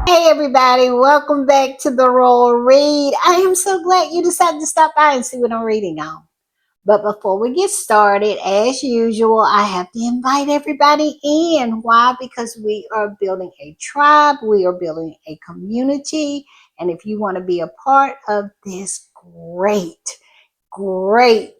Hey everybody, welcome back to the Royal Read. I am so glad you decided to stop by and see what I'm reading on. But before we get started, as usual, I have to invite everybody in. Why? Because we are building a tribe, we are building a community, and if you want to be a part of this great, great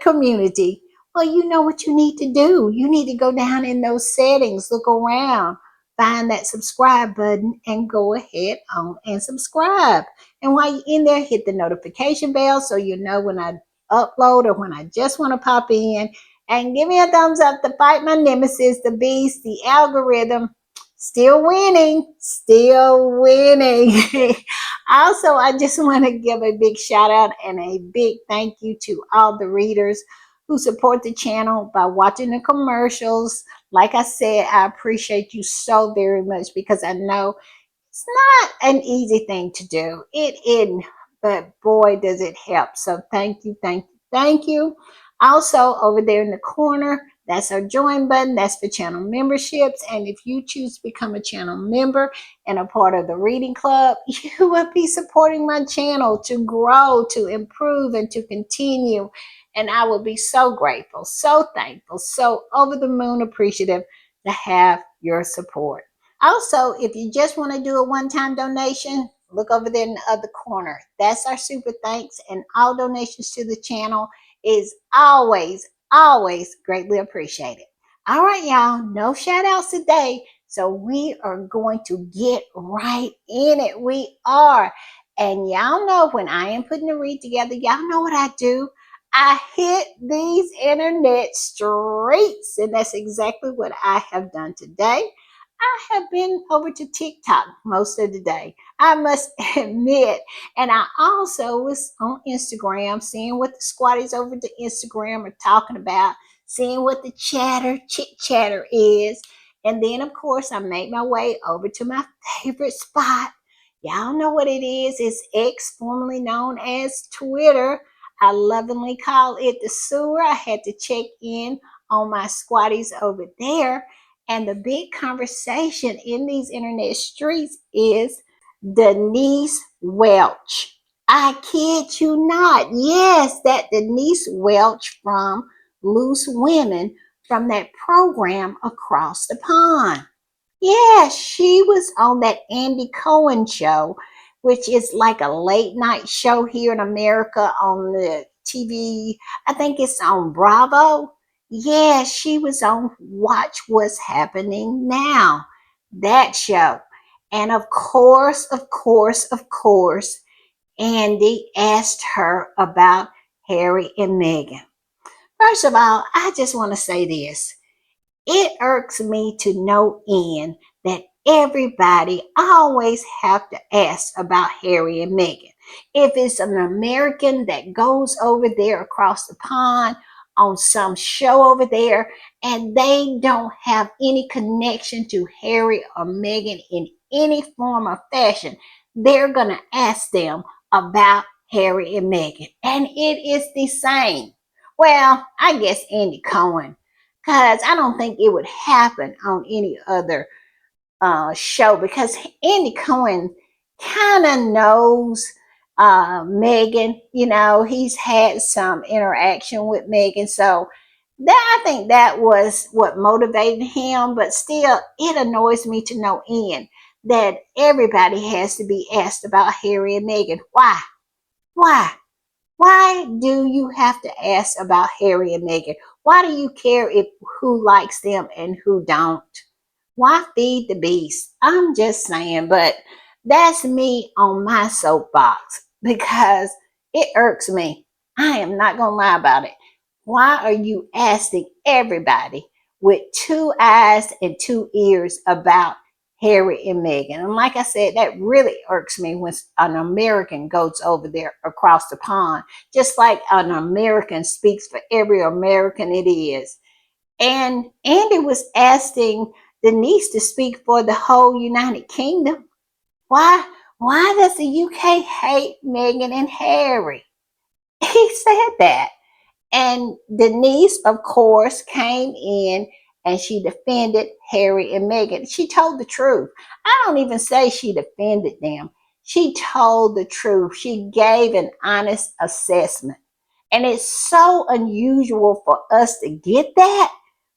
community, well, you know what you need to do. You need to go down in those settings, look around, find that subscribe button, and go ahead on and subscribe. And while you're in there, hit the notification bell so you know when I upload or when I just want to pop in. And give me a thumbs up to fight my nemesis, the beast, the algorithm. Still winning, still winning. Also, I just want to give a big shout out and a big thank you to all the readers who support the channel by watching the commercials. Like I said, I appreciate you so very much because I know it's not an easy thing to do. It isn't, but boy, does it help. So thank you, thank you, thank you. Also, over there in the corner, that's our join button. That's for channel memberships. And if you choose to become a channel member and a part of the reading club, you will be supporting my channel to grow, to improve, and to continue. And I will be so grateful, so thankful, so over the moon appreciative to have your support. Also, if you just want to do a one-time donation, look over there in the other corner. That's our super thanks, and all donations to the channel is always greatly appreciated. All right, y'all, no shout outs today. So we are going to get right in it. We are. And y'all know when I am putting the read together, y'all know what I do. I hit these internet streets, and that's exactly what I have done today. I have been over to TikTok most of the day, I must admit. And I also was on Instagram, seeing what the squatties over to Instagram are talking about, seeing what the chit chatter is. And then, of course, I made my way over to my favorite spot. Y'all know what it is. It's X, formerly known as Twitter. I lovingly call it the sewer. I had to check in on my squatties over there. And the big conversation in these internet streets is Denise Welch. I kid you not. Yes, that Denise Welch from Loose Women from that program across the pond. Yeah, she was on that Andy Cohen show, which is like a late night show here in America on the TV. I think it's on Bravo. Yeah, she was on Watch What's Happening Now, that show. And of course, Andy asked her about Harry and Meghan. First of all, I just want to say this. It irks me to no end that everybody always have to ask about Harry and Meghan. If it's an American that goes over there across the pond on some show over there and they don't have any connection to Harry or Meghan in any form or fashion, they're going to ask them about Harry and Meghan. And it is the same. Well, I guess Andy Cohen, because I don't think it would happen on any other show, because Andy Cohen kind of knows Meghan. You know, he's had some interaction with Meghan. So that, I think that was what motivated him. But still, it annoys me to no end that everybody has to be asked about Harry and Meghan. Why? Why? Why do you have to ask about Harry and Meghan? Why do you care if who likes them and who don't? Why feed the beast? I'm just saying, but that's me on my soapbox because it irks me. I am not going to lie about it. Why are you asking everybody with two eyes and two ears about Harry and Meghan? And like I said, that really irks me when an American goes over there across the pond, just like an American speaks for every American it is. And Andy was asking Denise to speak for the whole United Kingdom. Why? Why does the UK hate Meghan and Harry? He said that. And Denise, of course, came in and she defended Harry and Meghan. She told the truth. I don't even say she defended them. She told the truth. She gave an honest assessment. And it's so unusual for us to get that.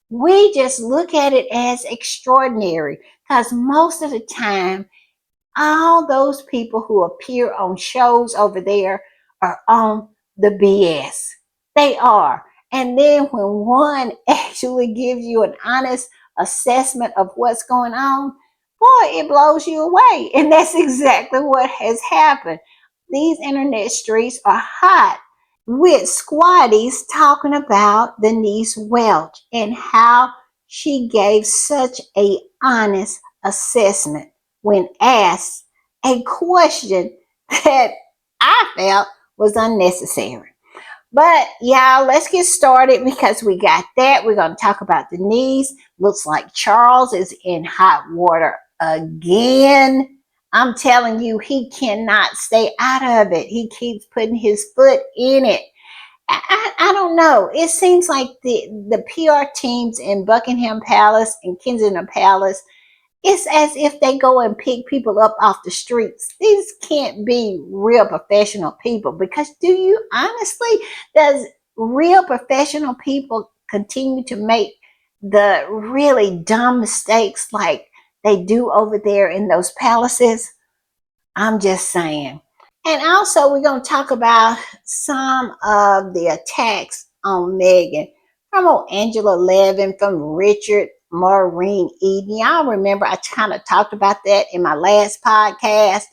We just look at it as extraordinary because most of the time, all those people who appear on shows over there are on the BS. They are. And then when one actually gives you an honest assessment of what's going on, boy, it blows you away. And that's exactly what has happened. These internet streets are hot with squatties talking about Denise Welch and how she gave such a honest assessment when asked a question that I felt was unnecessary. But y'all, let's get started because we got that. We're going to talk about Denise. Looks like Charles is in hot water again. I'm telling you, he cannot stay out of it. He keeps putting his foot in it. I don't know. It seems like the PR teams in Buckingham Palace and Kensington Palace, it's as if they go and pick people up off the streets. These can't be real professional people because does real professional people continue to make the really dumb mistakes like they do over there in those palaces? I'm just saying. And also, we're going to talk about some of the attacks on Meghan from old Angela Levin, from Richard Maureen Eden. Y'all remember I kind of talked about that in my last podcast.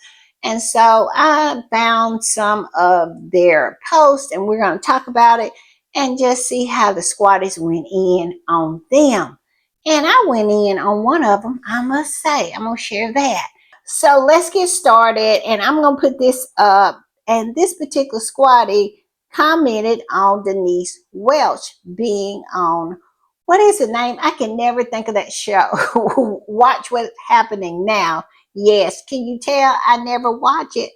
And so I found some of their posts and we're going to talk about it and just see how the squatties went in on them. And I went in on one of them, I must say. I'm going to share that. So let's get started, and I'm going to put this up. And this particular squatty commented on Denise Welch being on, what is the name? I can never think of that show. Watch What's Happening Now. Yes, can you tell I never watch it?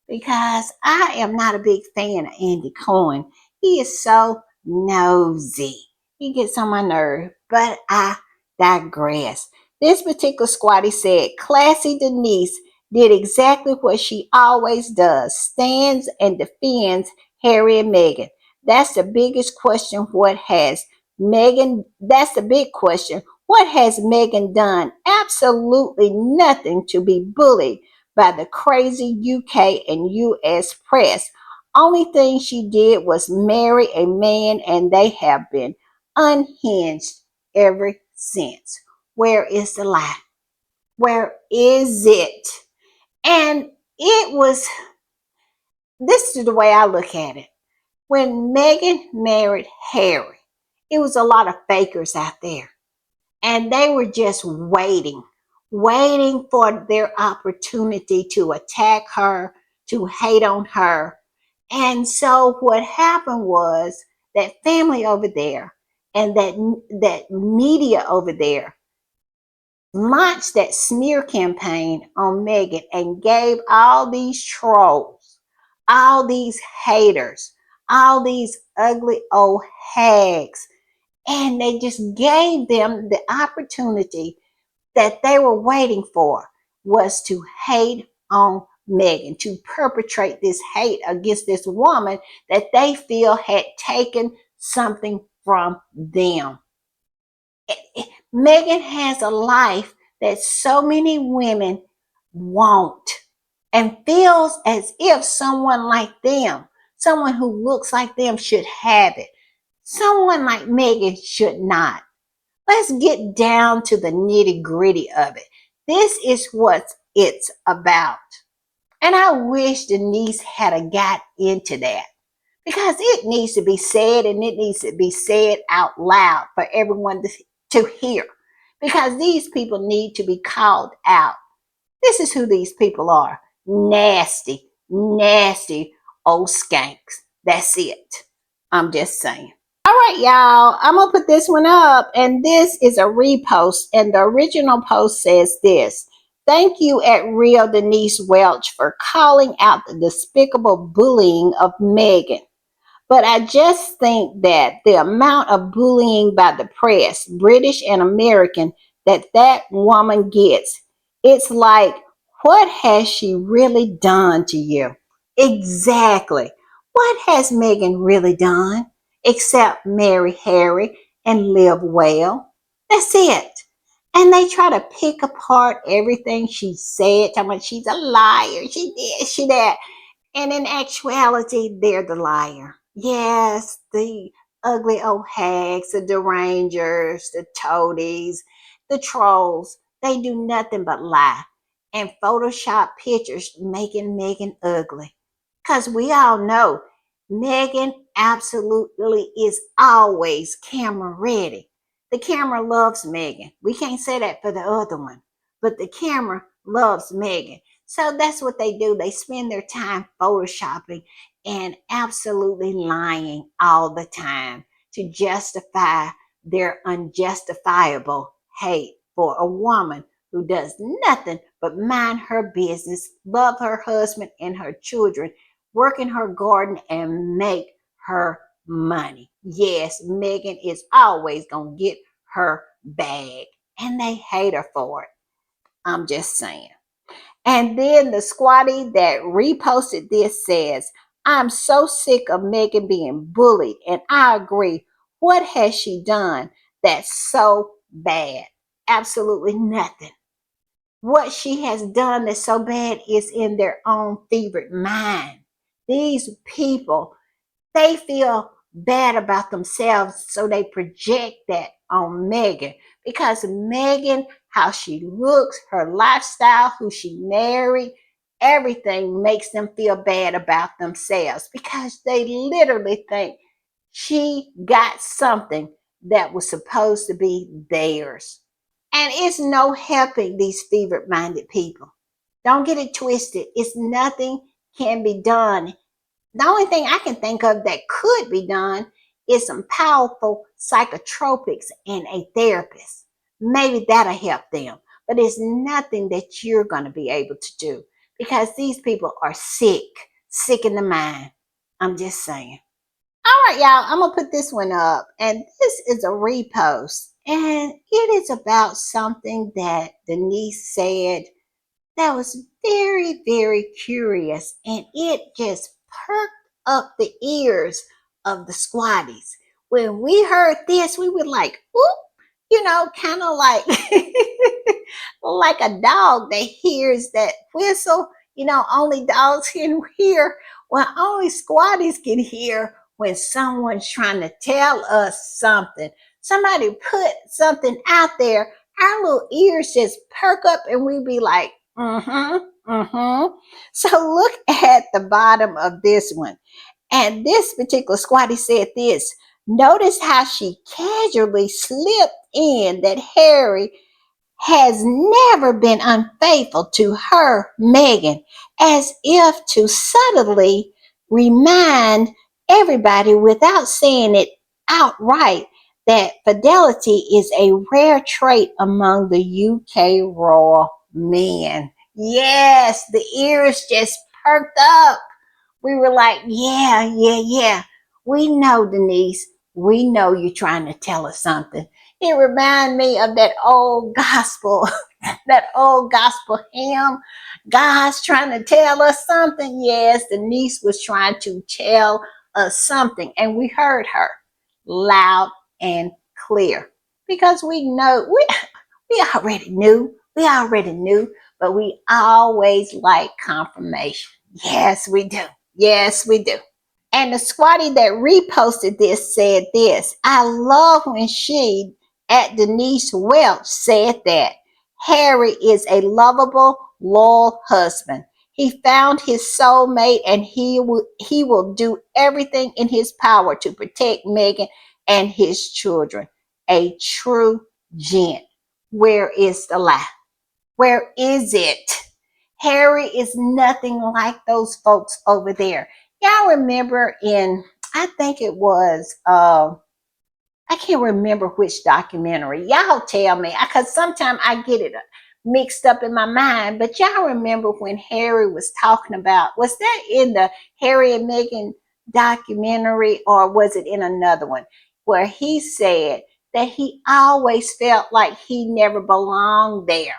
Because I am not a big fan of Andy Cohen. He is so nosy. He gets on my nerve, but I digress. This particular squatty said, Classy Denise did exactly what she always does, stands and defends Harry and Meghan. That's the biggest question. That's the big question. What has Meghan done? Absolutely nothing to be bullied by the crazy UK and US press. Only thing she did was marry a man, and they have been unhinged ever since. Where is the lie? Where is it? And this is the way I look at it. When Meghan married Harry, it was a lot of fakers out there. And they were just waiting for their opportunity to attack her, to hate on her. And so what happened was that family over there and that media over there launched that smear campaign on Meghan and gave all these trolls, all these haters, all these ugly old hags, and they just gave them the opportunity that they were waiting for, was to hate on Meghan, to perpetrate this hate against this woman that they feel had taken something from them. Meghan has a life that so many women want and feels as if someone like them, someone who looks like them, should have it. Someone like Meghan should not. Let's get down to the nitty gritty of it. This is what it's about. And I wish Denise had got into that because it needs to be said, and it needs to be said out loud for everyone to hear, because these people need to be called out. This is who these people are. Nasty, nasty old skanks. That's it. I'm just saying. All right, y'all. I'm going to put this one up, and this is a repost, and the original post says this. Thank you at Real Denise Welch for calling out the despicable bullying of Meghan. But I just think that the amount of bullying by the press, British and American, that woman gets, it's like, what has she really done to you? Exactly. What has Megan really done except marry Harry and live well? That's it. And they try to pick apart everything she said, talking about she's a liar, she this, she that. And in actuality, they're the liar. Yes, the ugly old hags, the derangers, the toadies, the trolls, they do nothing but lie and Photoshop pictures making Megan ugly. Because we all know Megan absolutely is always camera ready. The camera loves Megan. We can't say that for the other one, but the camera loves Megan. So that's what they do. They spend their time photoshopping and absolutely lying all the time to justify their unjustifiable hate for a woman who does nothing but mind her business, love her husband and her children, work in her garden, and make her money. Yes, Megan is always going to get her bag, and they hate her for it. I'm just saying. And then the squatty that reposted this says, I'm so sick of Megan being bullied, and I agree. What has she done that's so bad? Absolutely nothing. What she has done that's so bad is in their own fevered mind. These people, they feel bad about themselves, so they project that on Megan because Megan, how she looks, her lifestyle, who she married, everything makes them feel bad about themselves because they literally think she got something that was supposed to be theirs. And it's no helping these fevered minded people. Don't get it twisted. It's nothing can be done. The only thing I can think of that could be done is some powerful psychotropics and a therapist. Maybe that'll help them. But it's nothing that you're going to be able to do because these people are sick, sick in the mind. I'm just saying. All right, y'all, I'm going to put this one up. And this is a repost. And it is about something that Denise said that was very, very curious, and it just perked up the ears of the squatties. When we heard this, we were like, "Oop," kind of like like a dog that hears that whistle. Only dogs can hear. Well, only squatties can hear when someone's trying to tell us something. Somebody put something out there. Our little ears just perk up, and we be like, mm-hmm, mm-hmm. So look at the bottom of this one. And this particular squatty said this. Notice how she casually slipped in that Harry has never been unfaithful to her, Megan, as if to subtly remind everybody without saying it outright that fidelity is a rare trait among the UK royal men. Yes, the ears just perked up. We were like, yeah, yeah, yeah. We know, Denise. We know you're trying to tell us something. It reminded me of that old gospel, that old gospel hymn. God's trying to tell us something. Yes, Denise was trying to tell us something, and we heard her loud and clear because we know we already knew. We already knew, but we always like confirmation. Yes, we do. Yes, we do. And the squatty that reposted this said this. I love when she, at Denise Welch, said that Harry is a lovable, loyal husband. He found his soulmate, and he will do everything in his power to protect Megan and his children. A true gent. Where is the lie? Where is it? Harry is nothing like those folks over there. Y'all remember I think it was, I can't remember which documentary. Y'all tell me, because sometimes I get it mixed up in my mind. But y'all remember when Harry was talking about, was that in the Harry and Meghan documentary, or was it in another one, where he said that he always felt like he never belonged there.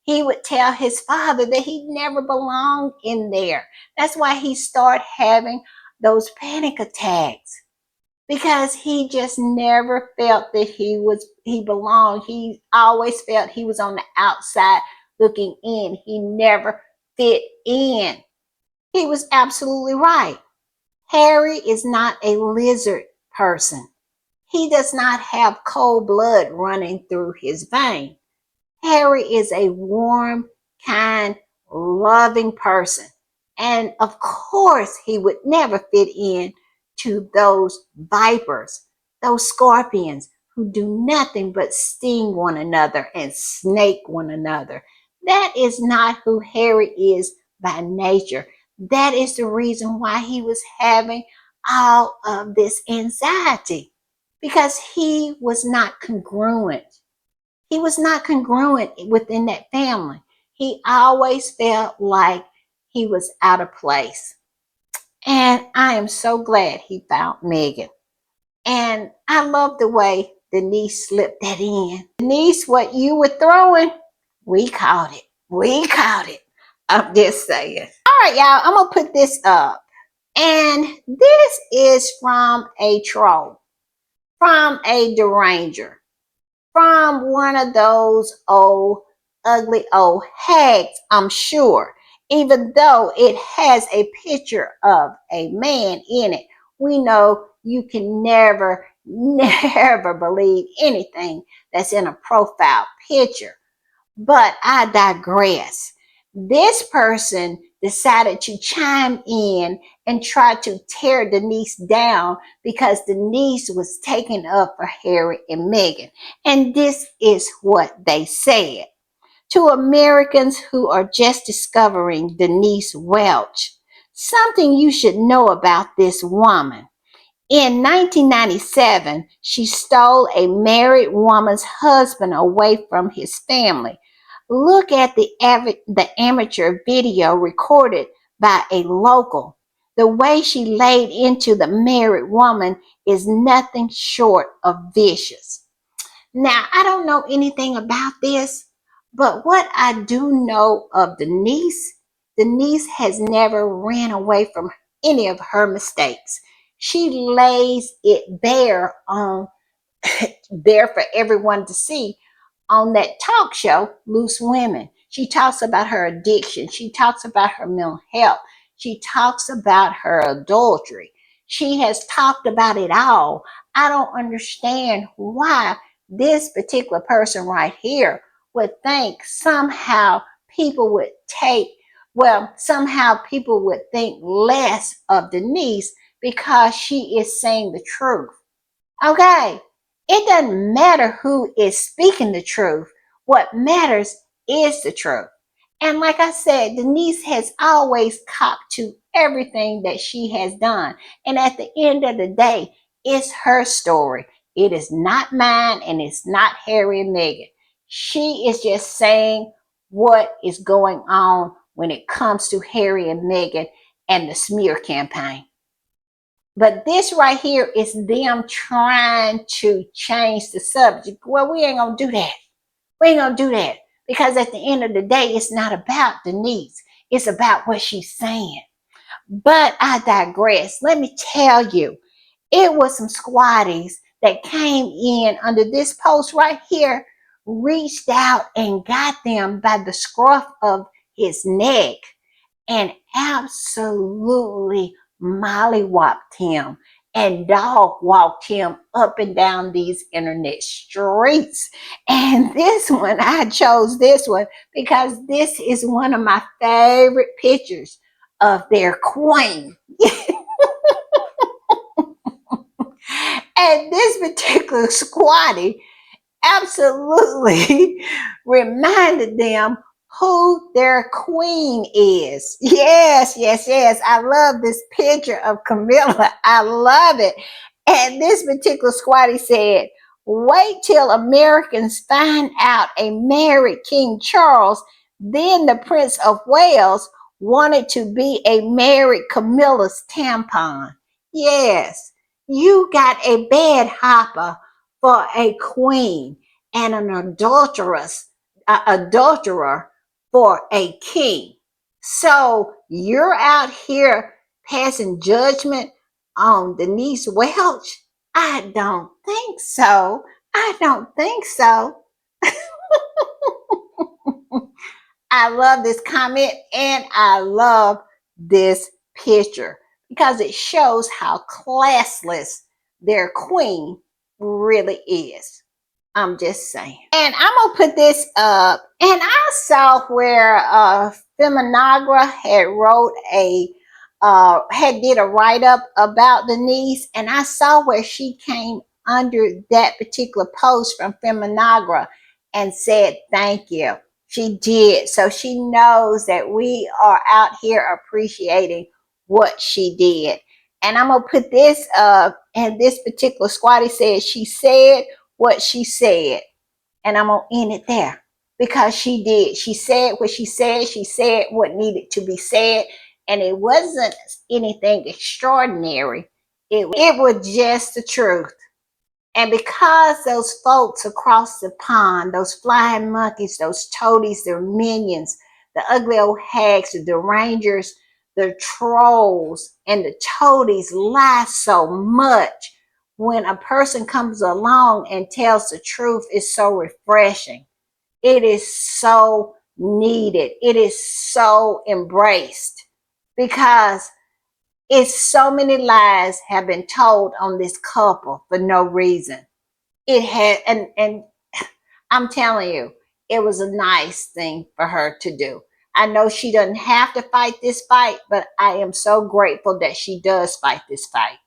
He would tell his father that he never belonged in there. That's why he started having those panic attacks, because he just never felt that he belonged. He always felt he was on the outside looking in. He never fit in. He was absolutely right. Harry is not a lizard person. He does not have cold blood running through his veins. Harry is a warm, kind, loving person. And of course, he would never fit in to those vipers, those scorpions who do nothing but sting one another and snake one another. That is not who Harry is by nature. That is the reason why he was having all of this anxiety, because he was not congruent. He was not congruent within that family. He always felt like he was out of place. And I am so glad he found Megan. And I love the way Denise slipped that in. Denise, what you were throwing, we caught it. We caught it. I'm just saying. All right, y'all, I'm going to put this up. And this is from a troll, from a deranger, from one of those old, ugly old hags, I'm sure. Even though it has a picture of a man in it, we know you can never, never believe anything that's in a profile picture. But I digress. This person decided to chime in and try to tear Denise down because Denise was taking up for Harry and Meghan. And this is what they said. To Americans who are just discovering Denise Welch, something you should know about this woman. In 1997, she stole a married woman's husband away from his family. Look at the amateur video recorded by a local. The way she laid into the married woman is nothing short of vicious. Now, I don't know anything about this, but what I do know of Denise, Denise has never ran away from any of her mistakes. She lays it bare on there for everyone to see on that talk show, Loose Women. She talks about her addiction. She talks about her mental health. She talks about her adultery. She has talked about it all. I don't understand why this particular person right here would think somehow people would somehow people would think less of Denise because she is saying the truth. Okay, it doesn't matter who is speaking the truth. What matters is the truth. And like I said, Denise has always copped to everything that she has done. And at the end of the day, it's her story. It is not mine, and it's not Harry and Meghan. She is just saying what is going on when it comes to Harry and Meghan and the smear campaign. But this right here is them trying to change the subject. Well, we ain't gonna do that. We ain't gonna do that. Because at the end of the day, it's not about Denise. It's about what she's saying. But I digress. Let me tell you, it was some squatties that came in under this post right here, reached out and got them by the scruff of his neck and absolutely mollywopped him and dog walked him up and down these internet streets. And this one, I chose this one because this is one of my favorite pictures of their queen. And this particular squatty absolutely reminded them who their queen is. Yes, yes, yes. I love this picture of Camilla. I love it. And this particular squatty said, wait till Americans find out a married King Charles, then the Prince of Wales wanted to be a married Camilla's tampon. Yes, you got a bed hopper for a queen and an adulterer for a king. So you're out here passing judgment on Denise Welch? I don't think so. I don't think so. I love this comment and I love this picture because it shows how classless their queen really is. I'm just saying. And I'm gonna put this up. And I saw where Feminagra had did a write-up about Denise, and I saw where she came under that particular post from Feminagra and said thank you. She did. So she knows that we are out here appreciating what she did. And I'm gonna put this up, and this particular squatty said she said what she said. And I'm gonna end it there because she did. She said what she said. She said what needed to be said, and it wasn't anything extraordinary. It was just the truth. And because those folks across the pond, those flying monkeys, those toadies, their minions, the ugly old hags, the derangers, the trolls, and the toadies lie so much, when a person comes along and tells the truth, it's so refreshing. It is so needed. It is so embraced because it's so many lies have been told on this couple for no reason. It had, and I'm telling you, it was a nice thing for her to do. I know she doesn't have to fight this fight, but I am so grateful that she does fight this fight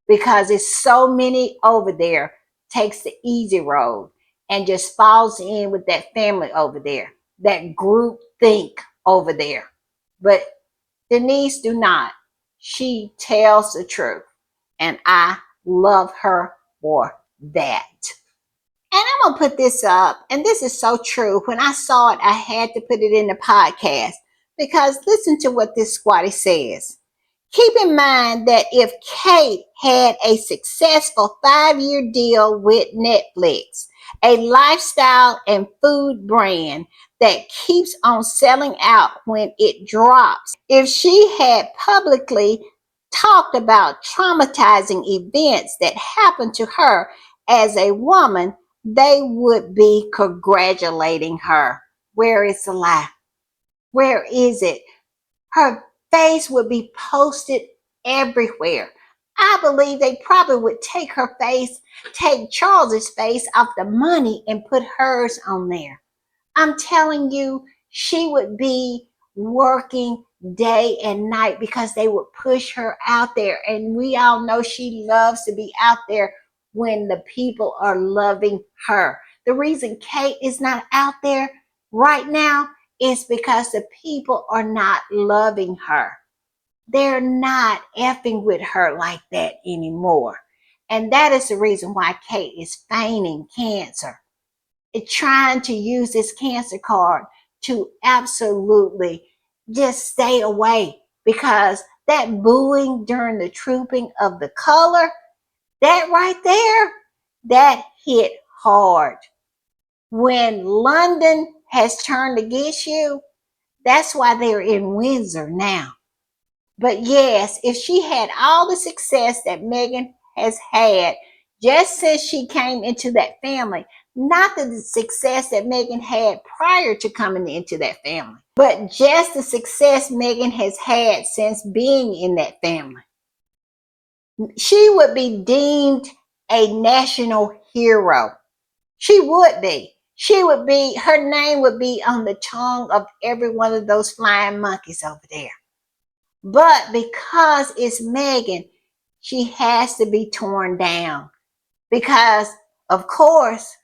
because it's so many over there takes the easy road and just falls in with that family over there, that group think over there. But Denise do not. She tells the truth, and I love her for that. And I'm going to put this up, and this is so true. When I saw it, I had to put it in the podcast because listen to what this squatty says. Keep in mind that if Kate had a successful 5-year deal with Netflix, a lifestyle and food brand that keeps on selling out when it drops, if she had publicly talked about traumatizing events that happened to her as a woman, they would be congratulating her. Where is the lie? Where is it? Her face would be posted everywhere. I believe they probably would take Charles's face off the money and put hers on there. I'm telling you, she would be working day and night because they would push her out there. And we all know she loves to be out there when the people are loving her. The reason Kate is not out there right now is because the people are not loving her. They're not effing with her like that anymore. And that is the reason why Kate is feigning cancer. It's trying to use this cancer card to absolutely just stay away because that booing during the trooping of the color, that right there, that hit hard. When London has turned against you, that's why they're in Windsor now. But yes, if she had all the success that Meghan has had just since she came into that family, not the success that Meghan had prior to coming into that family, but just the success Meghan has had since being in that family, she would be deemed a national hero. She would be. Her name would be on the tongue of every one of those flying monkeys over there. But because it's Meghan, she has to be torn down. Because of course,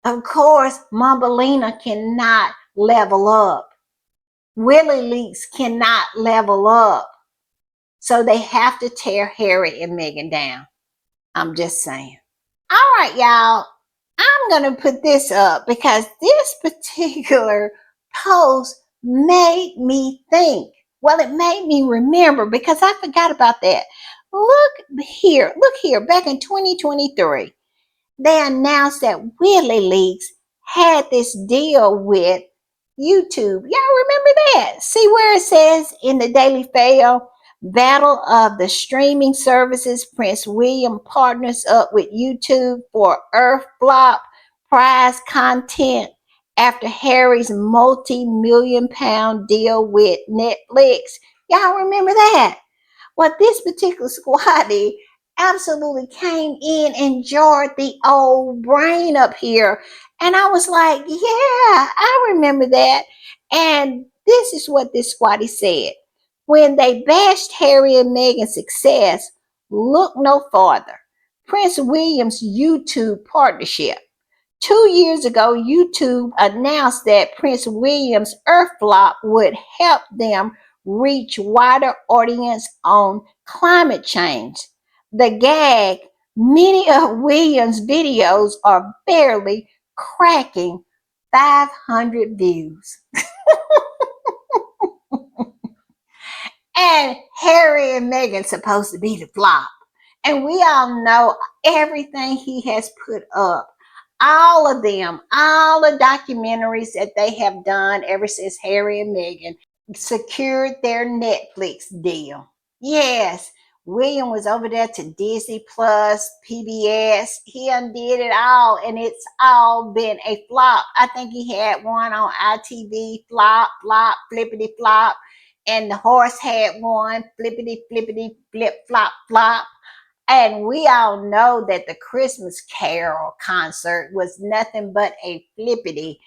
Mumbelina cannot level up. Willie Leaks cannot level up. So they have to tear Harry and Meghan down. I'm just saying. All right, y'all. I'm going to put this up because this particular post made me think. Well, it made me remember because I forgot about that. look here, back in 2023, they announced that WikiLeaks had this deal with YouTube. Y'all remember that? See where it says in the Daily Fail, Battle of the Streaming Services, Prince William partners up with YouTube for Earth Flop prize content after Harry's multi-million pound deal with Netflix. Y'all remember that? Well, this particular squatty absolutely came in and jarred the old brain up here. And I was like, yeah, I remember that. And this is what this squatty said. When they bashed Harry and Meghan's success, look no farther. Prince William's YouTube partnership. 2 years ago, YouTube announced that Prince William's Earthflop would help them reach wider audience on climate change. The gag, many of Williams' videos are barely cracking 500 views. And Harry and Meghan supposed to be the flop. And we all know everything he has put up. All of them, all the documentaries that they have done ever since Harry and Meghan secured their Netflix deal. Yes, William was over there to Disney Plus, PBS. He undid it all, and it's all been a flop. I think he had one on ITV, flop, flop, flippity flop, and the horse had one, flippity, flippity, flip, flop, flop. And we all know that the Christmas Carol concert was nothing but a flippity,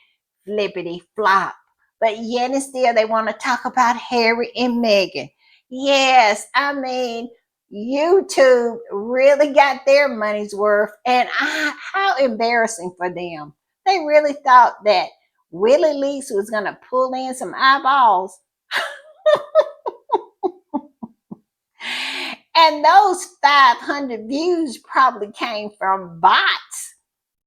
flippity flop. But yet and still, they want to talk about Harry and Meghan. Yes, I mean, YouTube really got their money's worth. And how embarrassing for them. They really thought that WikiLeaks was going to pull in some eyeballs. And those 500 views probably came from bots.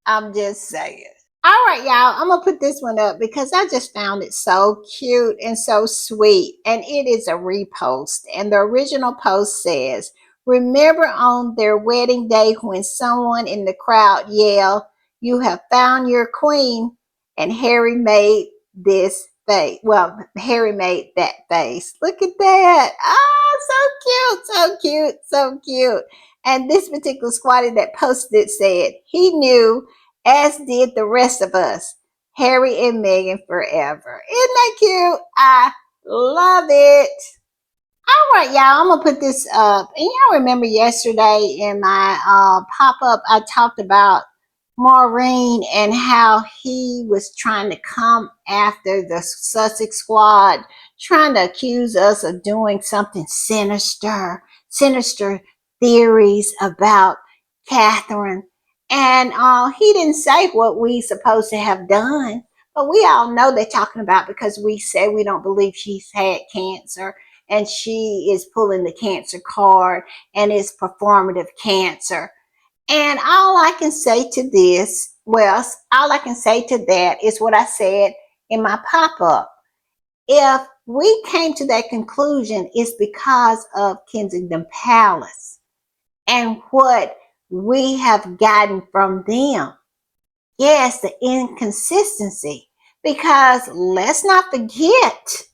I'm just saying. All right, y'all, I'm going to put this one up because I just found it so cute and so sweet. And it is a repost. And the original post says, remember on their wedding day when someone in the crowd yelled, "You have found your queen," and Harry made this face. Well, Harry made that face. Look at that. Oh, so cute, so cute, so cute. And this particular squatty that posted it said, he knew, as did the rest of us. Harry and Meghan forever. Isn't that cute? I love it. All right, y'all, I'm gonna put this up. And y'all remember yesterday in my pop-up, I talked about Maureen and how he was trying to come after the Sussex squad, trying to accuse us of doing something sinister theories about Catherine. And he didn't say what we supposed to have done, but we all know they're talking about because we said we don't believe she's had cancer and she is pulling the cancer card and it's performative cancer. And all I can say to this, well, all I can say to that is what I said in my pop-up. If we came to that conclusion, it's because of Kensington Palace and what we have gotten from them. Yes, the inconsistency. Because let's not forget,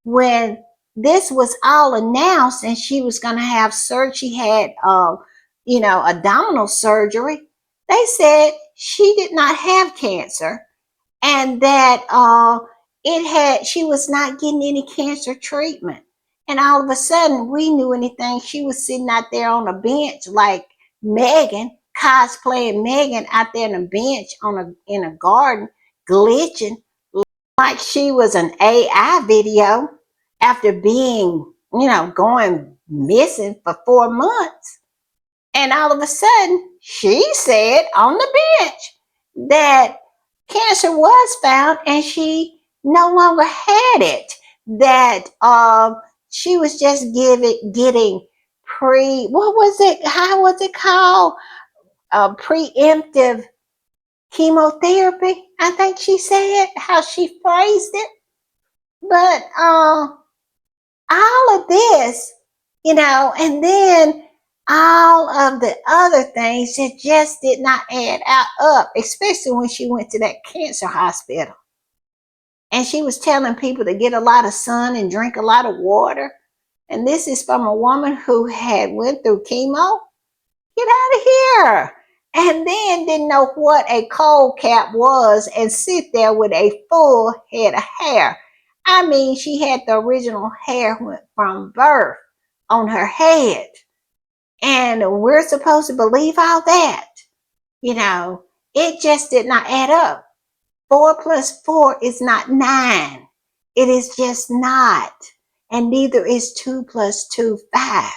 when this was all announced and she was going to have surgery, she had abdominal surgery, they said she did not have cancer and that she was not getting any cancer treatment. And all of a sudden, we knew anything, she was sitting out there on a bench like Meghan, cosplaying Meghan out there on a bench in a garden, glitching like she was an AI video after being, going missing for 4 months. And all of a sudden, she said on the bench that cancer was found and she no longer had it. That she was just getting what was it? How was it called? Preemptive chemotherapy, I think she said, how she phrased it. But all of this, and then all of the other things that just did not add up, especially when she went to that cancer hospital. And she was telling people to get a lot of sun and drink a lot of water. And this is from a woman who had went through chemo. Get out of here. And then didn't know what a cold cap was and sit there with a full head of hair. I mean, she had the original hair from birth on her head. And we're supposed to believe all that. You know, it just did not add up. 4 plus 4 is not 9. It is just not. And neither is 2 plus 2, 5.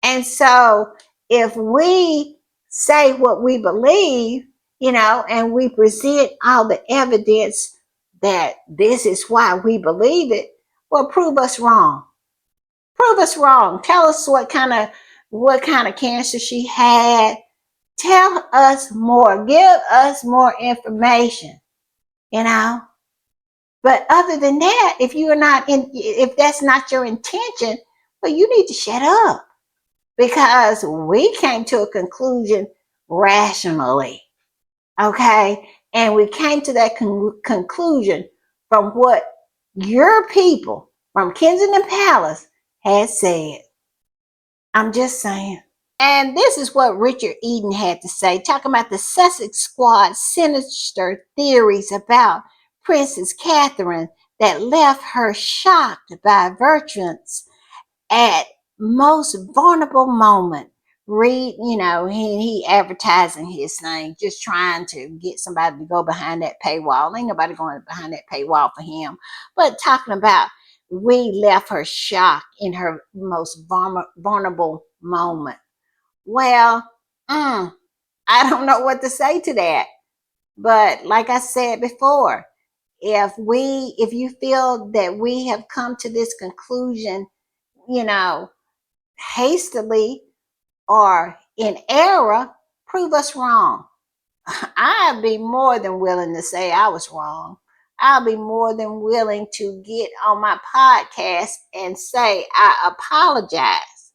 And so if we say what we believe, and we present all the evidence that this is why we believe it, well, prove us wrong. Prove us wrong. Tell us what kind of cancer she had. Tell us more. Give us more information, you know. But other than that, if that's not your intention, well, you need to shut up, because we came to a conclusion rationally, okay? And we came to that conclusion from what your people from Kensington Palace had said. I'm just saying. And this is what Richard Eden had to say, talking about the Sussex Squad's sinister theories about Princess Catherine that left her shocked by virtues at most vulnerable moment. Read, he advertising his thing, just trying to get somebody to go behind that paywall. Ain't nobody going behind that paywall for him. But talking about we left her shocked in her most vulnerable moment. Well, I don't know what to say to that. But like I said before, if you feel that we have come to this conclusion, you know, hastily or in error, prove us wrong. I'd be more than willing to say I was wrong. I'll be more than willing to get on my podcast and say I apologize.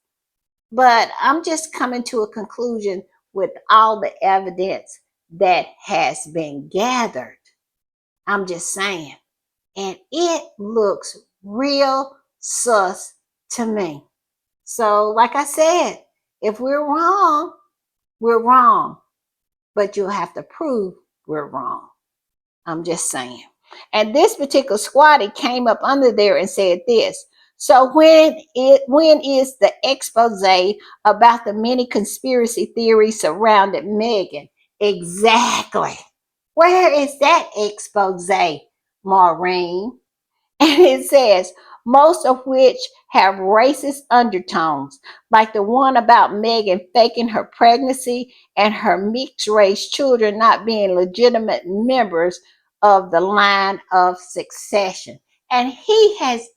But I'm just coming to a conclusion with all the evidence that has been gathered. I'm just saying. And it looks real sus to me. So, like I said, if we're wrong, we're wrong. But you'll have to prove we're wrong. I'm just saying. And this particular squatty came up under there and said this. So when is the expose about the many conspiracy theories surrounding Meghan? Exactly. Where is that expose, Maureen? And it says, most of which have racist undertones, like the one about Meghan faking her pregnancy and her mixed race children not being legitimate members of the line of succession. And he hadn't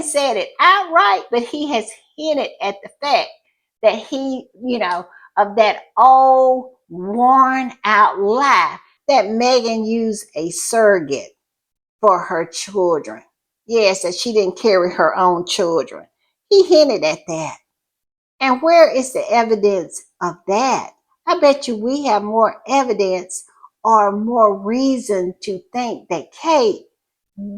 said it outright, but he has hinted at the fact that of that old worn out lie that Meghan used a surrogate for her children. Yes, that she didn't carry her own children. He hinted at that. And where is the evidence of that? I bet you we have more evidence or more reason to think that Kate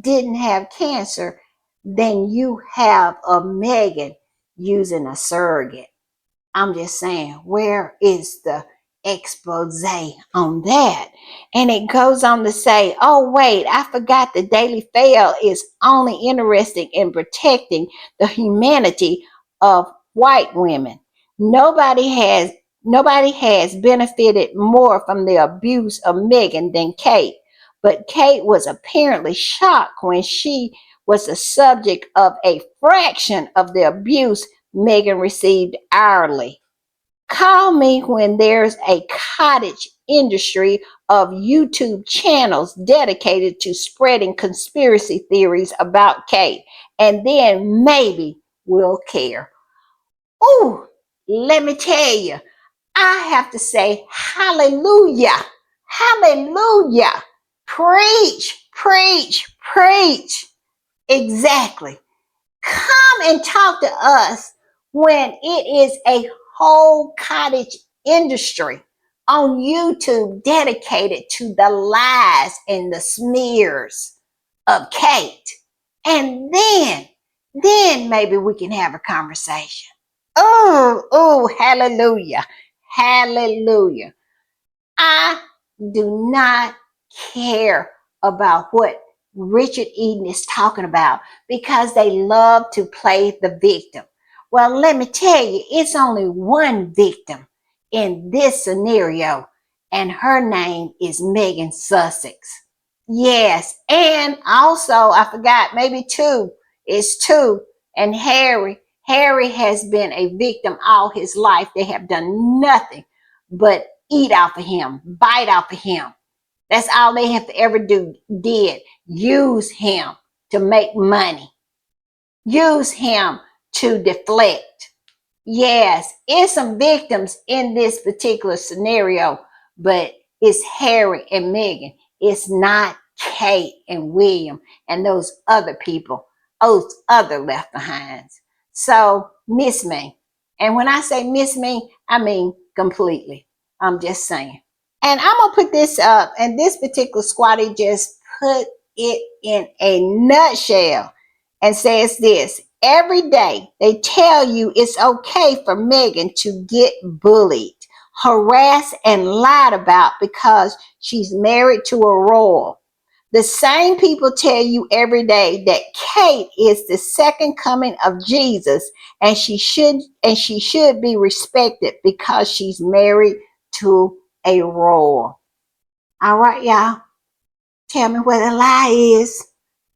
didn't have cancer than you have of Meghan using a surrogate. I'm just saying, where is the expose on that? And it goes on to say, oh, wait, I forgot the Daily Fail is only interested in protecting the humanity of white women. Nobody has benefited more from the abuse of Meghan than Kate. But Kate was apparently shocked when she was the subject of a fraction of the abuse Meghan received hourly. Call me when there's a cottage industry of YouTube channels dedicated to spreading conspiracy theories about Kate, and then maybe we'll care. Oh, let me tell you, I have to say hallelujah, hallelujah. Preach, preach, preach. Exactly. Come and talk to us when it is a whole cottage industry on YouTube dedicated to the lies and the smears of Kate. And then maybe we can have a conversation. Oh, hallelujah. Hallelujah. I do not care about what Richard Eden is talking about because they love to play the victim. Well, let me tell you, it's only one victim in this scenario, and her name is Megan Sussex. Yes, and also I forgot, maybe two. It's two. And Harry. Harry has been a victim all his life. They have done nothing but eat off of him, bite off of him. That's all they have to ever did. Use him to make money. Use him to deflect. Yes, it's some victims in this particular scenario, but it's Harry and Meghan. It's not Kate and William and those other people, those other left behinds. So miss me. And when I say miss me, I mean completely. I'm just saying. And I'm going to put this up, and this particular squatty just put it in a nutshell and says this: every day they tell you it's okay for Megan to get bullied, harassed, and lied about because she's married to a royal. The same people tell you every day that Kate is the second coming of Jesus and she should be respected because she's married to a royal. All right, y'all. Tell me where the lie is.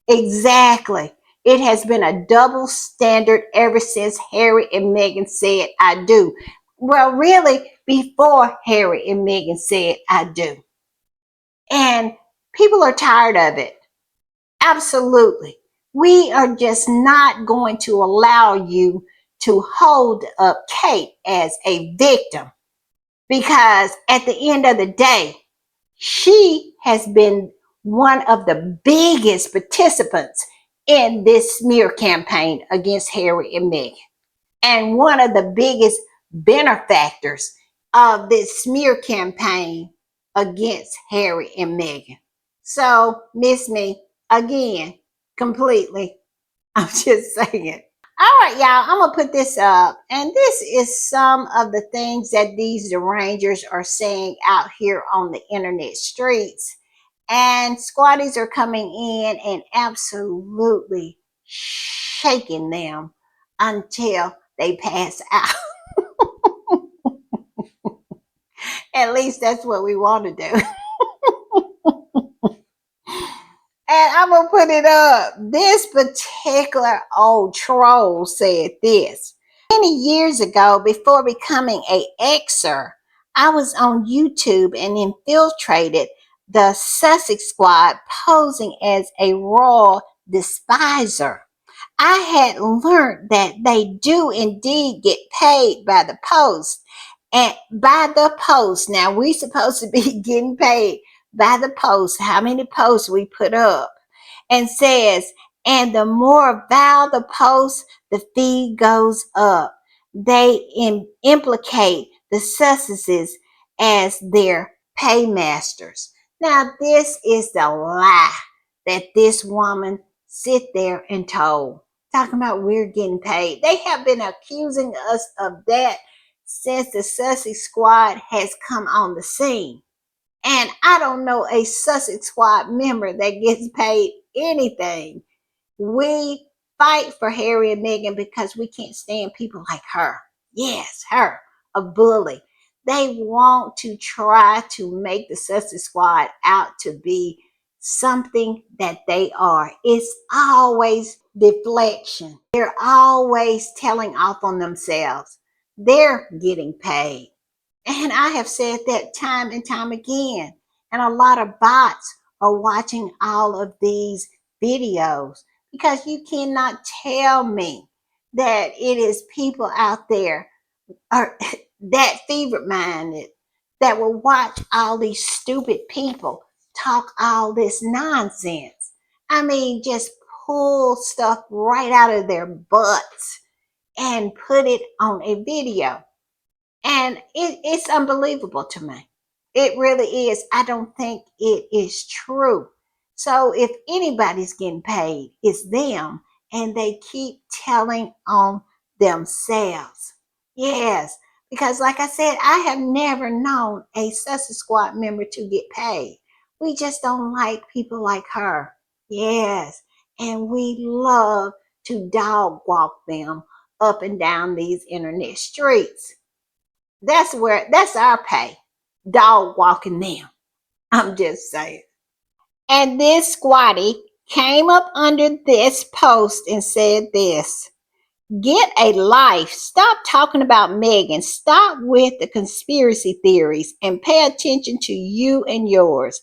Exactly. It has been a double standard ever since Harry and Meghan said I do. Well, really, before Harry and Meghan said I do. And people are tired of it. Absolutely. We are just not going to allow you to hold up Kate as a victim because at the end of the day, she has been one of the biggest participants in this smear campaign against Harry and Meghan, and one of the biggest benefactors of this smear campaign against Harry and Meghan. So, miss me again, completely. I'm just saying. All right, y'all, I'm going to put this up. And this is some of the things that these derangers are saying out here on the internet streets. And squatties are coming in and absolutely shaking them until they pass out. At least that's what we want to do. And I'm going to put it up. This particular old troll said this. Many years ago, before becoming a Xer, I was on YouTube and infiltrated the Sussex squad posing as a royal despiser. I had learned that they do indeed get paid by the post. And by the post, now we supposed to be getting paid by the post, how many posts we put up, and says, and the more vile the post, the fee goes up. They implicate the Sussexes as their paymasters. Now, this is the lie that this woman sit there and told. Talking about we're getting paid. They have been accusing us of that since the Sussex squad has come on the scene. And I don't know a Sussex squad member that gets paid anything. We fight for Harry and Meghan because we can't stand people like her. Yes, her, a bully. They want to try to make the Sussex squad out to be something that they are. It's always deflection. They're always telling off on themselves. They're getting paid. And I have said that time and time again. And a lot of bots are watching all of these videos because you cannot tell me that it is people out there are that fever minded that will watch all these stupid people talk all this nonsense. I mean, just pull stuff right out of their butts and put it on a video. And it's unbelievable to me. It really is. I don't think it is true. So if anybody's getting paid, it's them. And they keep telling on themselves. Yes. Because like I said, I have never known a Sussex Squad member to get paid. We just don't like people like her. Yes. And we love to dog walk them up and down these internet streets. That's our pay. Dog walking them. I'm just saying. And this squatty came up under this post and said this: get a life. Stop talking about Megan. Stop with the conspiracy theories and pay attention to you and yours.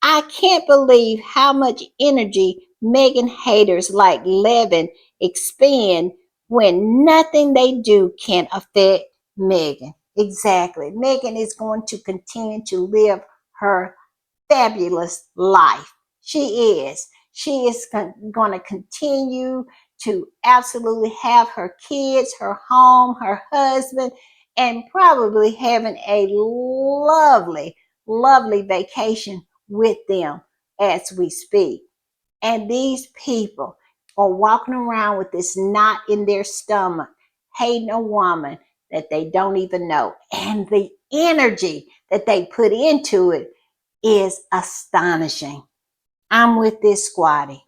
I can't believe how much energy Megan haters like Levin expend when nothing they do can affect Megan. Exactly. Megan is going to continue to live her fabulous life. She is. She is going to continue to absolutely have her kids, her home, her husband, and probably having a lovely, lovely vacation with them as we speak. And these people are walking around with this knot in their stomach, hating a woman that they don't even know. And the energy that they put into it is astonishing. I'm with this squatty.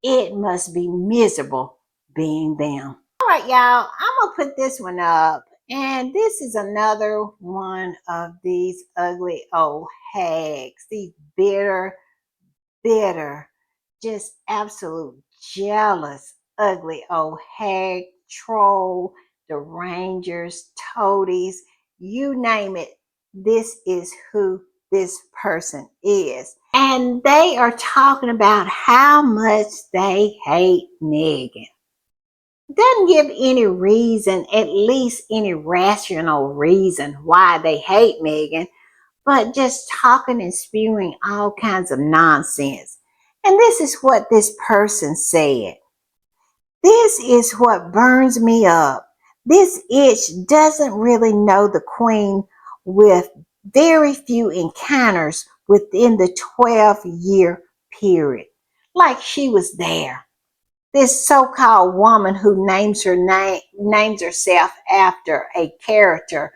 It must be miserable being them. All right, y'all, I'm going to put this one up. And this is another one of these ugly old hags, these bitter, just absolute jealous, ugly old hag, troll, derangers, toadies, you name it. This is who this person is. And they are talking about how much they hate Megan. Doesn't give any reason, at least any rational reason why they hate Megan, but just talking and spewing all kinds of nonsense. And this is what this person said. This is what burns me up. This itch doesn't really know the queen, with very few encounters within the 12-year period. Like she was there. This so-called woman who names herself after a character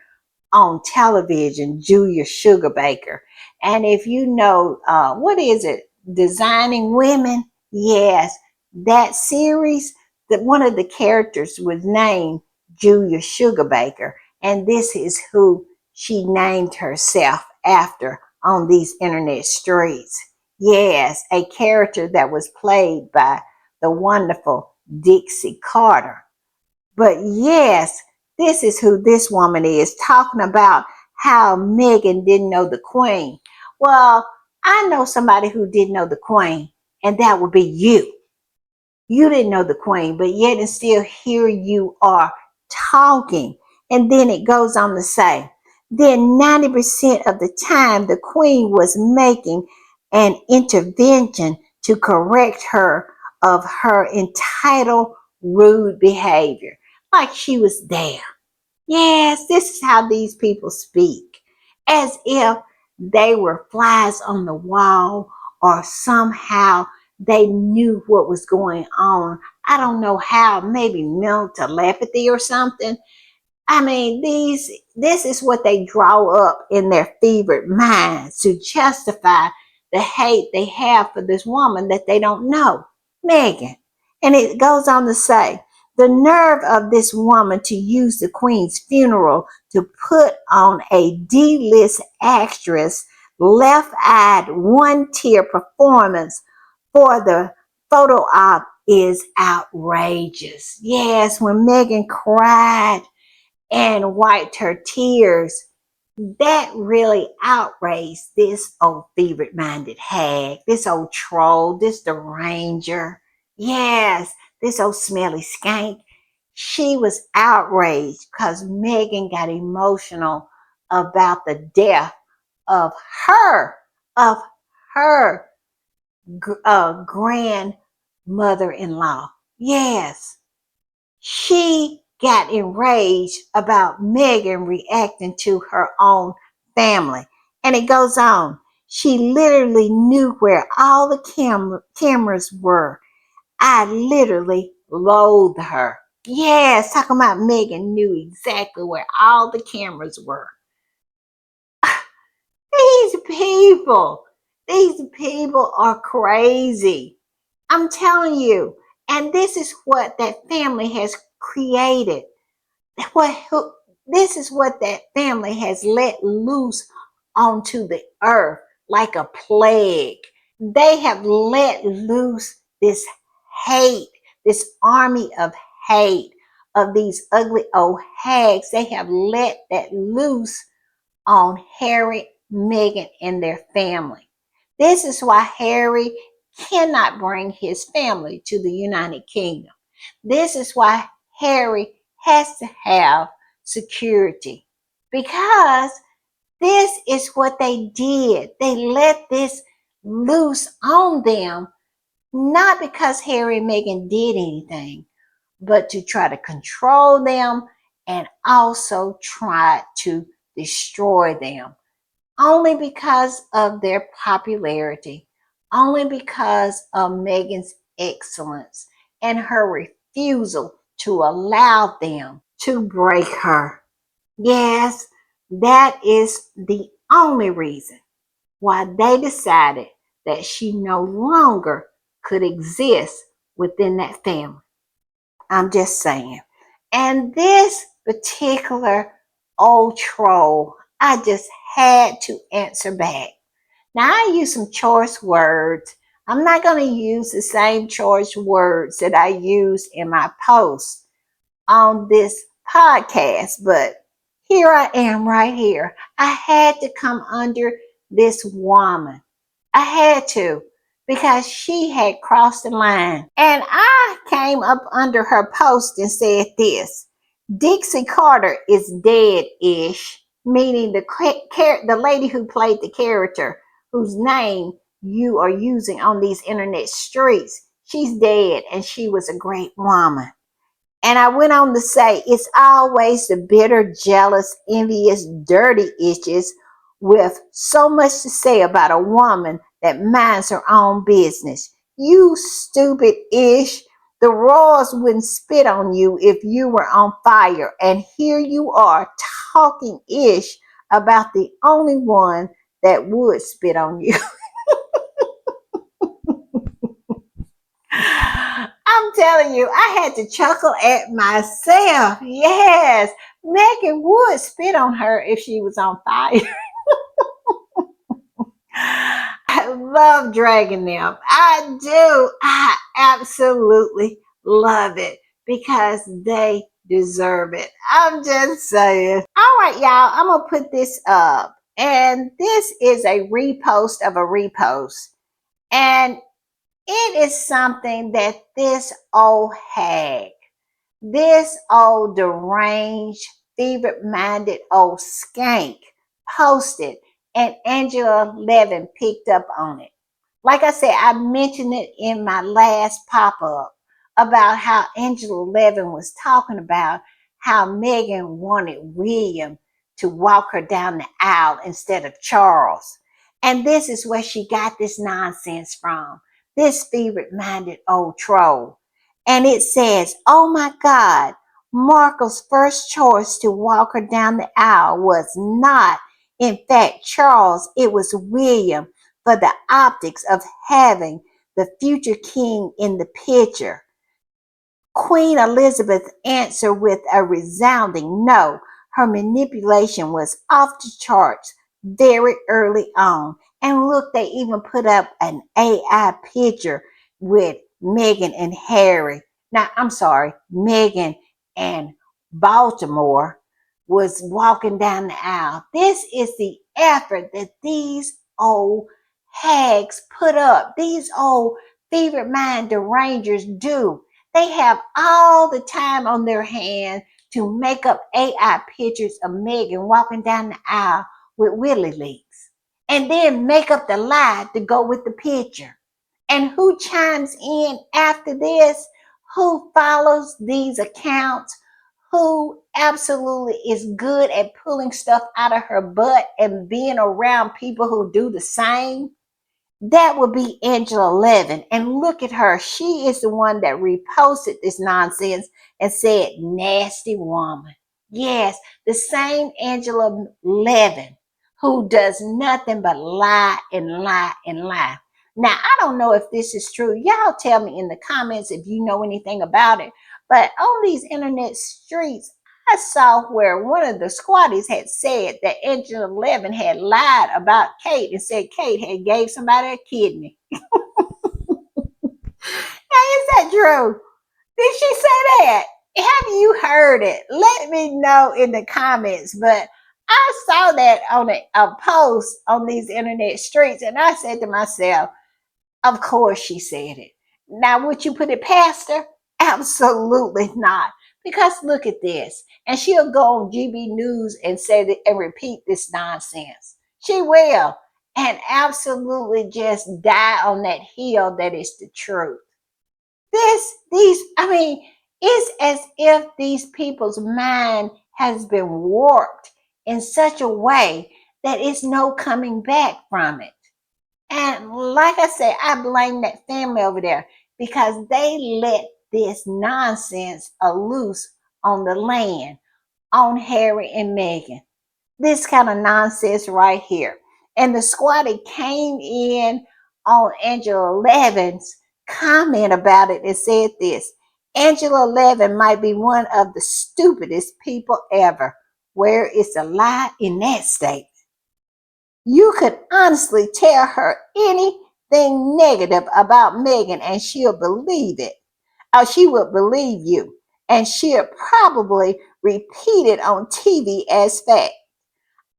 on television, Julia Sugarbaker. And if you know, what is it, Designing Women? Yes, that series, that one of the characters was named Julia Sugarbaker. And this is who she named herself after on these internet streets. Yes, a character that was played by the wonderful Dixie Carter. But yes, this is who this woman is, talking about how Megan didn't know the queen. Well, I know somebody who didn't know the queen, and that would be you. You didn't know the queen, but yet and still here you are talking. And then it goes on to say, then 90% of the time the queen was making an intervention to correct her of her entitled rude behavior. Like she was there. Yes, this is how these people speak, as if they were flies on the wall, or somehow they knew what was going on. I don't know how, maybe mental telepathy or something. I mean, this is what they draw up in their fevered minds to justify the hate they have for this woman that they don't know, Megan. And it goes on to say, the nerve of this woman to use the Queen's funeral to put on a D-list actress, left-eyed, one-tier performance for the photo op is outrageous. Yes, when Megan cried and wiped her tears, that really outraged this old fevered-minded hag, this old troll, this deranger. Yes, this old smelly skank. She was outraged because Megan got emotional about the death of her, of her grandmother-in-law. Yes, she got enraged about Meghan reacting to her own family. And it goes on. She literally knew where all the cameras were. I literally loathe her. Yes, talking about Meghan knew exactly where all the cameras were. These people, these people are crazy. I'm telling you. And this is what that family has created. What this is what that family has let loose onto the earth like a plague. They have let loose this hate, this army of hate of these ugly old hags. They have let that loose on Harry, Meghan, and their family. This is why Harry cannot bring his family to the United Kingdom. This is why Harry has to have security because this is what they did. They let this loose on them, not because Harry and Meghan did anything, but to try to control them and also try to destroy them. Only because of their popularity, only because of Meghan's excellence and her refusal to allow them to break her. Yes, that is the only reason why they decided that she no longer could exist within that family. I'm just saying. And this particular old troll, I just had to answer back. Now, I use some choice words. I'm not going to use the same choice words that I use in my posts on this podcast, but here I am right here. I had to come under this woman. I had to because she had crossed the line. And I came up under her post and said this: Dixie Carter is dead-ish, meaning the lady who played the character whose name you are using on these internet streets. She's dead and she was a great woman. And I went on to say, it's always the bitter, jealous, envious, dirty itches with so much to say about a woman that minds her own business. You stupid ish. The royals wouldn't spit on you if you were on fire. And here you are talking ish about the only one that would spit on you. I'm telling you, I had to chuckle at myself. Yes, Megan would spit on her if she was on fire. I love dragging them. I do. I absolutely love it because they deserve it. I'm just saying. All right, y'all, I'm going to put this up. And this is a repost of a repost. And it is something that this old hag, this old deranged, fever-minded old skank posted, and Angela Levin picked up on it. Like I said, I mentioned it in my last pop-up about how Angela Levin was talking about how Meghan wanted William to walk her down the aisle instead of Charles. And this is where she got this nonsense from, this fevered-minded old troll. And it says, oh my God, Markle's first choice to walk her down the aisle was not, in fact, Charles, it was William, for the optics of having the future king in the picture. Queen Elizabeth answered with a resounding no. Her manipulation was off the charts very early on. And look, they even put up an AI picture with Meghan and Harry. Now, I'm sorry, Meghan and Baltimore was walking down the aisle. This is the effort that these old hags put up, these old fevered mind derangers do. They have all the time on their hand to make up AI pictures of Meghan walking down the aisle with Willie leaks and then make up the lie to go with the picture. And who chimes in after this? Who follows these accounts? who absolutely is good at pulling stuff out of her butt and being around people who do the same, that would be Angela Levin. And look at her. She is the one that reposted this nonsense and said, nasty woman. Yes, the same Angela Levin who does nothing but lie and lie and lie. Now, I don't know if this is true. Y'all tell me in the comments if you know anything about it. But on these internet streets, I saw where one of the squatties had said that Angela Levin had lied about Kate and said Kate had gave somebody a kidney. Now, is that true? Did she say that? Have you heard it? Let me know in the comments. But I saw that on a post on these internet streets, and I said to myself, of course she said it. Now, would you put it past her? Absolutely not. Because look at this. And she'll go on GB News and say that and repeat this nonsense. She will. And absolutely just die on that hill that is the truth. It's as if these people's mind has been warped in such a way that it's no coming back from it. And like I said, I blame that family over there because they let this nonsense loose on the land, on Harry and Meghan. This kind of nonsense right here. And the squatty came in on Angela Levin's comment about it and said this: Angela Levin might be one of the stupidest people ever. Where is the lie in that statement? You could honestly tell her anything negative about Meghan and she'll believe it. Or she would believe you. And she'll probably repeat it on TV as fact.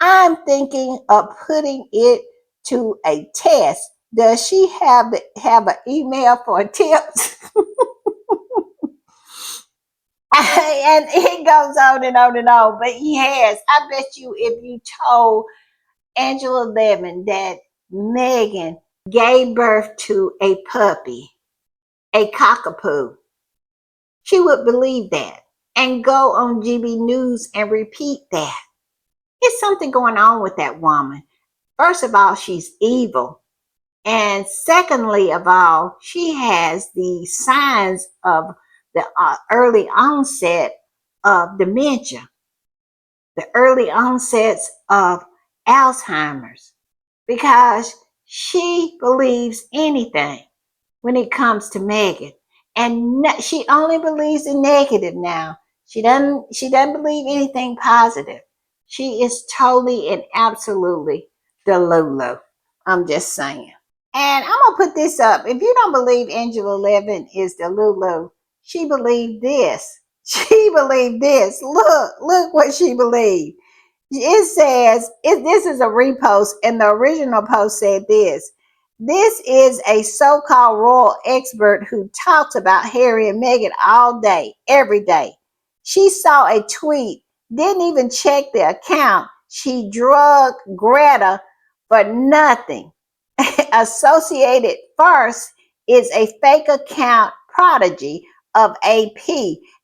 I'm thinking of putting it to a test. Does she have an email for tips? And it goes on and on and on. But yes, I bet you if you told Angela Levin that Meghan gave birth to a puppy, a cockapoo, she would believe that and go on GB News and repeat that. It's something going on with that woman. First of all, she's evil. And secondly of all, she has the signs of the early onset of dementia, the early onsets of Alzheimer's, because she believes anything when it comes to Meghan. And she only believes in negative now. She doesn't believe anything positive. She is totally and absolutely the Lulu. I'm just saying. And I'm gonna put this up. If you don't believe Angela Levin is the Lulu, she believed this. She believed this. Look what she believed. It says, this is a repost, and the original post said this: this is a so-called royal expert who talks about Harry and Meghan all day, every day. She saw a tweet, didn't even check the account. She drugged Greta for nothing. Associated First is a fake account prodigy of AP.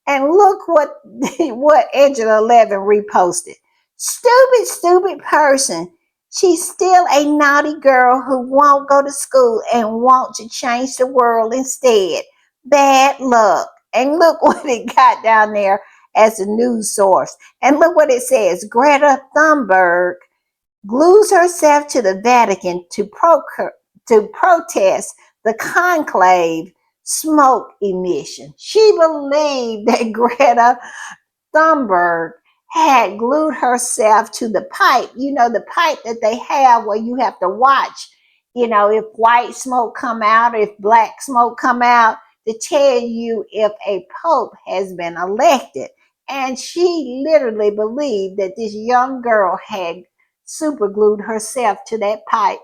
And look what Angela Levin reposted. Stupid person. She's still a naughty girl who won't go to school and wants to change the world instead. Bad luck. And look what it got down there as a news source. And look what it says. Greta Thunberg glues herself to the Vatican to protest the conclave smoke emission. She believed that Greta Thunberg had glued herself to the pipe. You know, the pipe that they have where you have to watch, if white smoke come out, if black smoke come out, to tell you if a pope has been elected. And she literally believed that this young girl had super glued herself to that pipe.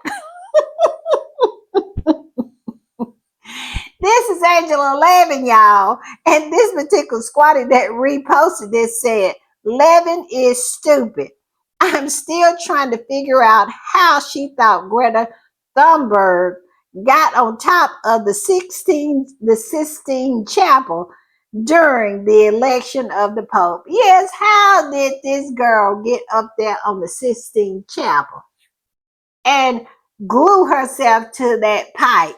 This is Angela Levin, y'all. And this particular squatty that reposted this said, Levin is stupid. I'm still trying to figure out how she thought Greta Thunberg got on top of the Sistine Chapel during the election of the Pope. Yes, how did this girl get up there on the Sistine Chapel and glue herself to that pipe?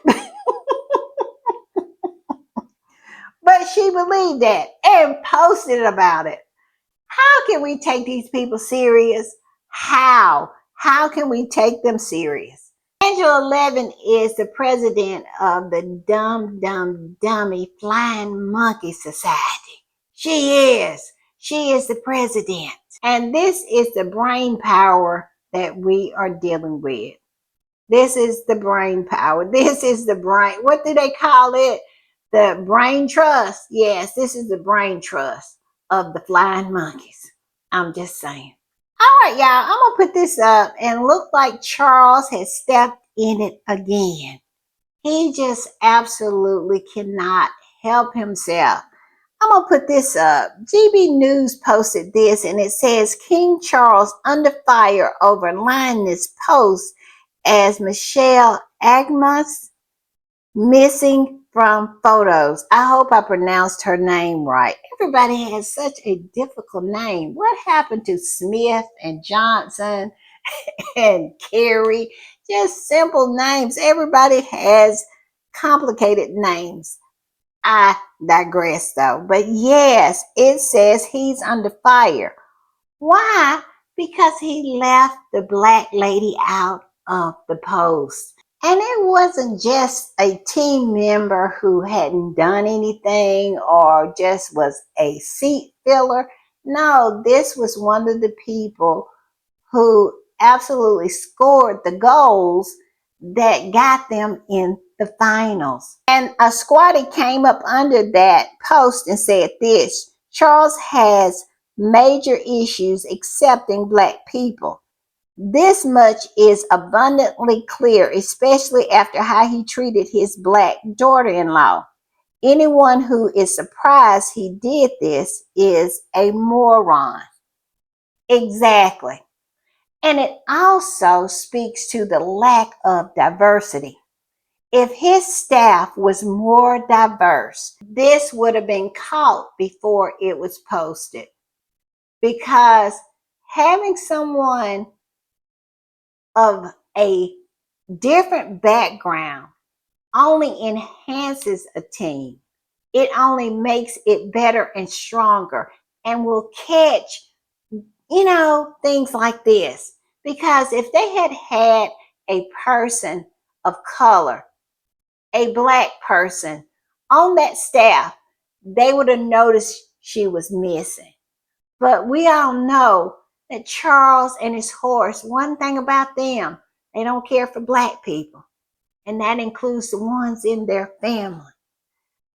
But she believed that and posted about it. How can we take these people serious? How? How can we take them serious? Angela Levin is the president of the Dumb Dumb Dummy Flying Monkey Society. She is. She is the president. And this is the brain power that we are dealing with. This is the brain power. This is the brain. What do they call it? The brain trust. Yes, this is the brain trust of the flying monkeys. I'm just saying. All right, y'all. I'm going to put this up and look like Charles has stepped in it again. He just absolutely cannot help himself. I'm going to put this up. GB News posted this and it says King Charles under fire over lioness post as Michelle Agmas missing from photos. I hope I pronounced her name right. Everybody has such a difficult name. What happened to Smith and Johnson and Carey? Just simple names. Everybody has complicated names. I digress though. But yes, it says he's under fire. Why? Because he left the black lady out of the post. And it wasn't just a team member who hadn't done anything or just was a seat filler. No, this was one of the people who absolutely scored the goals that got them in the finals. And a squatty came up under that post and said this: Charles has major issues accepting black people. This much is abundantly clear, especially after how he treated his black daughter-in-law. Anyone who is surprised he did this is a moron. Exactly. And it also speaks to the lack of diversity. If his staff was more diverse, this would have been caught before it was posted. Because having someone of a different background only enhances a team. It only makes it better and stronger and will catch, things like this. Because if they had had a person of color, a black person on that staff, they would have noticed she was missing. But we all know that Charles and his horse, one thing about them, they don't care for black people. And that includes the ones in their family.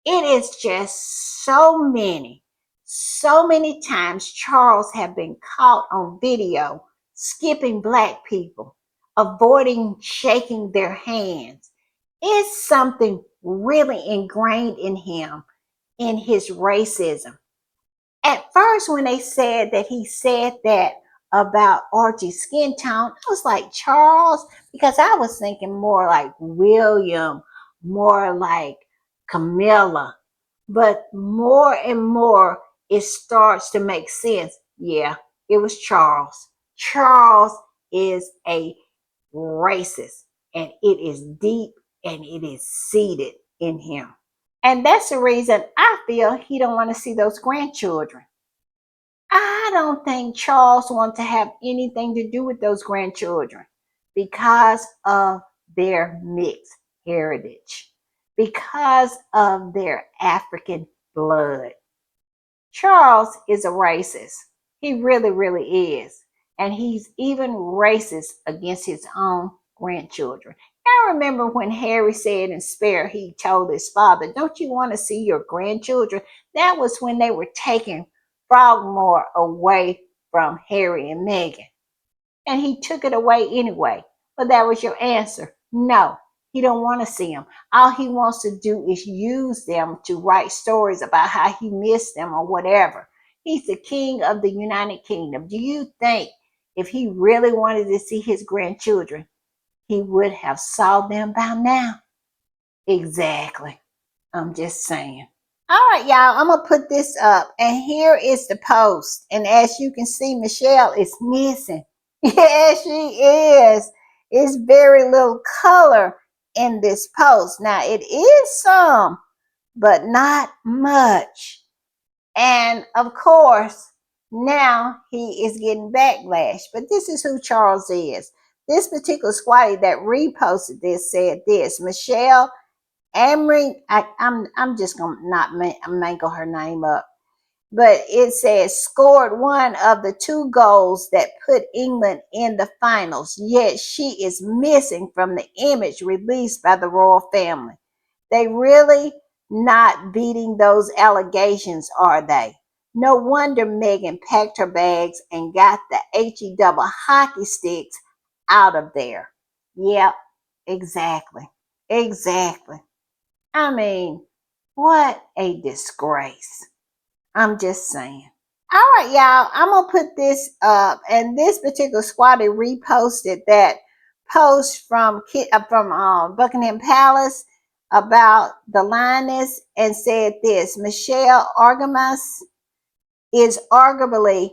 It is just so many times Charles have been caught on video skipping black people, avoiding shaking their hands. It's something really ingrained in him, in his racism. At first, when they said that he said that about Archie's skin tone, I was like, Charles, because I was thinking more like William, more like Camilla. But more and more, it starts to make sense. Yeah, it was Charles. Charles is a racist, and it is deep and it is seated in him. And that's the reason I feel he don't want to see those grandchildren. I don't think Charles wants to have anything to do with those grandchildren because of their mixed heritage, because of their African blood. Charles is a racist. He really, really is. And he's even racist against his own grandchildren. I remember when Harry said in Spare, he told his father, don't you want to see your grandchildren? That was when they were taking Frogmore away from Harry and Meghan. And he took it away anyway. But that was your answer. No, he don't want to see them. All he wants to do is use them to write stories about how he missed them or whatever. He's the king of the United Kingdom. Do you think if he really wanted to see his grandchildren, he would have saw them by now? Exactly. I'm just saying. All right, y'all, I'm gonna put this up, and here is the post. And as you can see, Michelle is missing. Yes, she is. It's very little color in this post. Now, it is some, but not much. And of course, now he is getting backlash. But this is who Charles is. This particular squatty that reposted this said this: Michelle Amory, I'm just gonna not mangle her name up, but it says scored one of the two goals that put England in the finals, yet she is missing from the image released by the royal family. They really not beating those allegations, are they? No wonder Meghan packed her bags and got the HE double hockey sticks out of there. Yep, exactly. Exactly. I mean, what a disgrace. I'm just saying. All right, y'all. I'm gonna put this up, and this particular squatty reposted that post from Buckingham Palace about the lioness and said this: Michelle Argamas is arguably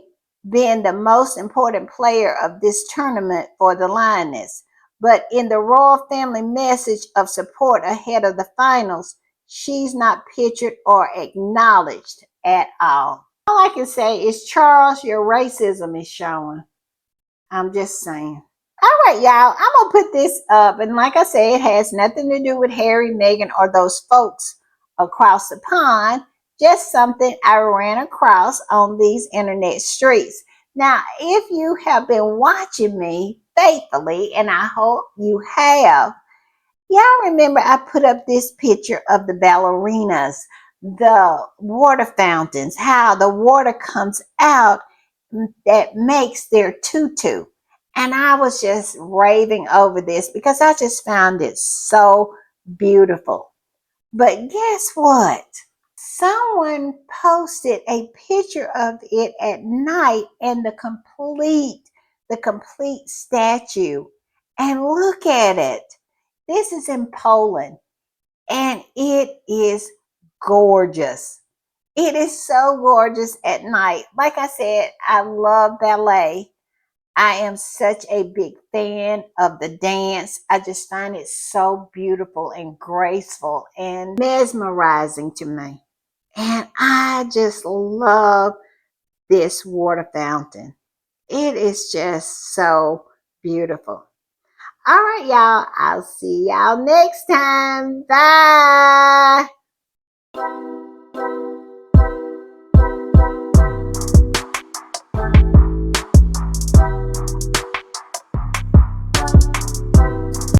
been the most important player of this tournament for the Lioness. But in the royal family message of support ahead of the finals, she's not pictured or acknowledged at all. All I can say is, Charles, your racism is showing. I'm just saying. All right, y'all. I'm gonna put this up, and like I said, it has nothing to do with Harry, Meghan, or those folks across the pond. Just something I ran across on these internet streets. Now, if you have been watching me faithfully, and I hope you have, y'all remember I put up this picture of the ballerinas, the water fountains, how the water comes out that makes their tutu. And I was just raving over this because I just found it so beautiful. But guess what? Someone posted a picture of it at night and the complete statue. And look at it. This is in Poland, and it is gorgeous. It is so gorgeous at night. Like I said, I love ballet. I am such a big fan of the dance. I just find it so beautiful and graceful and mesmerizing to me. And I just love this water fountain. It is just so beautiful. All right, y'all. I'll see y'all next time. Bye.